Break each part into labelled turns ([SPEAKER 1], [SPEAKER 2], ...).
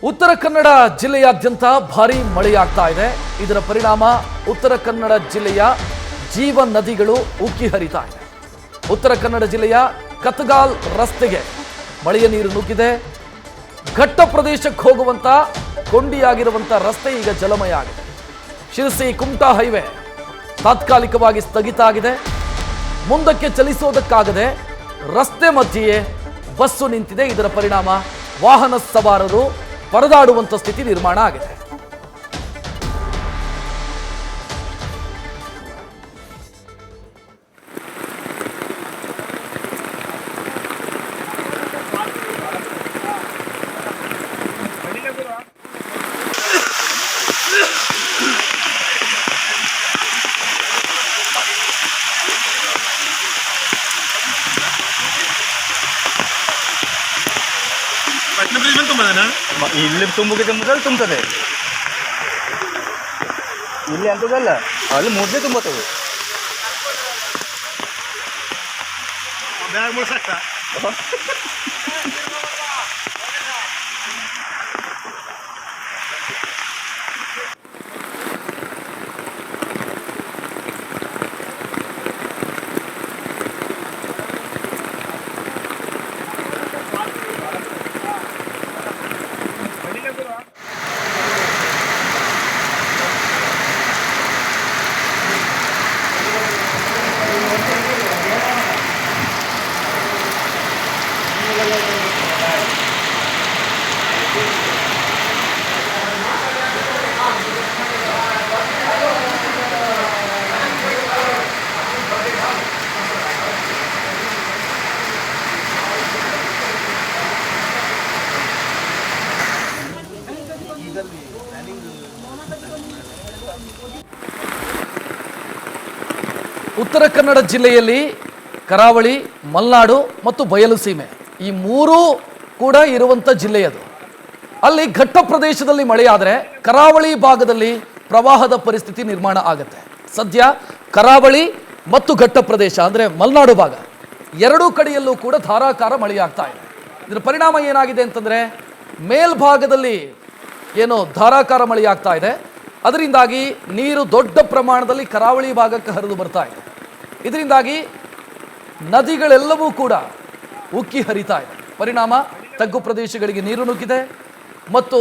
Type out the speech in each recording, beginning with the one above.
[SPEAKER 1] ಉತ್ತರ ಕನ್ನಡ ಜಿಲ್ಲೆಯಾದ್ಯಂತ ಭಾರೀ ಮಳೆಯಾಗ್ತಾ ಇದೆ. ಇದರ ಪರಿಣಾಮ ಉತ್ತರ ಕನ್ನಡ ಜಿಲ್ಲೆಯ ಜೀವ ನದಿಗಳು ಉಕ್ಕಿ ಹರಿತಾ ಇದೆ. ಉತ್ತರ ಕನ್ನಡ ಜಿಲ್ಲೆಯ ಕತ್ಗಾಲ್ ರಸ್ತೆಗೆ ಮಳೆಯ ನೀರು ನುಗ್ಗಿದೆ. ಘಟ್ಟ ಪ್ರದೇಶಕ್ಕೆ ಹೋಗುವಂತ ಕೊಂಡಿಯಾಗಿರುವಂತ ರಸ್ತೆ ಈಗ ಜಲಮಯ ಆಗಿದೆ. ಶಿರಸಿ ಕುಮಟಾ ಹೈವೇ ತಾತ್ಕಾಲಿಕವಾಗಿ ಸ್ಥಗಿತ ಆಗಿದೆ. ಮುಂದಕ್ಕೆ ಚಲಿಸೋದಕ್ಕಾಗದೆ ರಸ್ತೆ ಮಧ್ಯೆಯೇ ಬಸ್ಸು ನಿಂತಿದೆ. ಇದರ ಪರಿಣಾಮ ವಾಹನ ಸವಾರರು ಪರದಾಡುವಂತ ಸ್ಥಿತಿ ನಿರ್ಮಾಣ ಆಗಿದೆ.
[SPEAKER 2] ಇಲ್ಲಿ ತುಂಬುತ್ತದೆ, ಇಲ್ಲಿ ಅಂತದಲ್ಲ, ಅಲ್ಲಿ ಮೊದಲೇ ತುಂಬುತ್ತದೆ.
[SPEAKER 1] ಉತ್ತರ ಕನ್ನಡ ಜಿಲ್ಲೆಯಲ್ಲಿ ಕರಾವಳಿ, ಮಲೆನಾಡು ಮತ್ತು ಬಯಲು ಸೀಮೆ ಈ ಮೂರೂ ಕೂಡ ಇರುವಂಥ ಜಿಲ್ಲೆಯದು. ಅಲ್ಲಿ ಘಟ್ಟ ಪ್ರದೇಶದಲ್ಲಿ ಮಳೆಯಾದರೆ ಕರಾವಳಿ ಭಾಗದಲ್ಲಿ ಪ್ರವಾಹದ ಪರಿಸ್ಥಿತಿ ನಿರ್ಮಾಣ ಆಗುತ್ತೆ. ಸದ್ಯ ಕರಾವಳಿ ಮತ್ತು ಘಟ್ಟ ಪ್ರದೇಶ ಅಂದರೆ ಮಲೆನಾಡು ಭಾಗ ಎರಡೂ ಕಡೆಯಲ್ಲೂ ಕೂಡ ಧಾರಾಕಾರ ಮಳೆಯಾಗ್ತಾ ಇದೆ. ಇದರ ಪರಿಣಾಮ ಏನಾಗಿದೆ ಅಂತಂದರೆ ಮೇಲ್ಭಾಗದಲ್ಲಿ ಏನೋ ಧಾರಾಕಾರ ಮಳೆಯಾಗ್ತಾ ಇದೆ. ಅದರಿಂದಾಗಿ ನೀರು ದೊಡ್ಡ ಪ್ರಮಾಣದಲ್ಲಿ ಕರಾವಳಿ ಭಾಗಕ್ಕೆ ಹರಿದು ಬರ್ತಾ ಇದೆ. ಇದರಿಂದಾಗಿ ನದಿಗಳೆಲ್ಲವೂ ಕೂಡ ಉಕ್ಕಿ ಹರಿತಾ ಇದೆ. ಪರಿಣಾಮ ತಗ್ಗು ಪ್ರದೇಶಗಳಿಗೆ ನೀರು ನುಗ್ಗಿದೆ ಮತ್ತು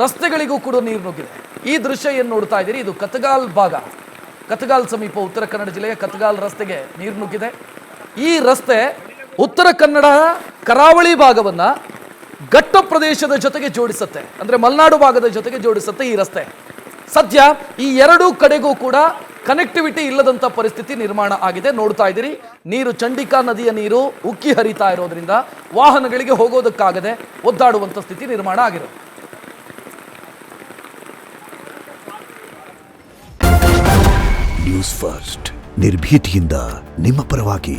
[SPEAKER 1] ರಸ್ತೆಗಳಿಗೂ ಕೂಡ ನೀರು ನುಗ್ಗಿದೆ. ಈ ದೃಶ್ಯ ಏನು ನೋಡ್ತಾ ಇದ್ದೀರಿ, ಇದು ಕತ್ಗಾಲ್ ಭಾಗ. ಕತ್ಗಾಲ್ ಸಮೀಪ ಉತ್ತರ ಕನ್ನಡ ಜಿಲ್ಲೆಯ ಕತ್ಗಾಲ್ ರಸ್ತೆಗೆ ನೀರು ನುಗ್ಗಿದೆ. ಈ ರಸ್ತೆ ಉತ್ತರ ಕನ್ನಡ ಕರಾವಳಿ ಭಾಗವನ್ನು ಘಟ್ಟ ಪ್ರದೇಶದ ಜೊತೆಗೆ ಜೋಡಿಸುತ್ತೆ, ಅಂದರೆ ಮಲೆನಾಡು ಭಾಗದ ಜೊತೆಗೆ ಜೋಡಿಸುತ್ತೆ ಈ ರಸ್ತೆ. ಸದ್ಯ ಈ ಎರಡೂ ಕಡೆಗೂ ಕೂಡ ಕನೆಕ್ಟಿವಿಟಿ ಇಲ್ಲದಂಥ ಪರಿಸ್ಥಿತಿ ನಿರ್ಮಾಣ ಆಗಿದೆ. ನೋಡ್ತಾ ಇದ್ದೀರಿ, ನೀರು ಚಂಡಿಕಾ ನದಿಯ ನೀರು ಉಕ್ಕಿ ಹರಿತಾ ಇರೋದ್ರಿಂದ ವಾಹನಗಳಿಗೆ ಹೋಗೋದಕ್ಕಾಗದೆ ಒದ್ದಾಡುವಂಥ ಸ್ಥಿತಿ ನಿರ್ಮಾಣ ಆಗಿರೋದು.
[SPEAKER 3] ನ್ಯೂಸ್ ಫಸ್ಟ್ ನಿರ್ಭೀತಿಯಿಂದ ನಿಮ್ಮ ಪರವಾಗಿ.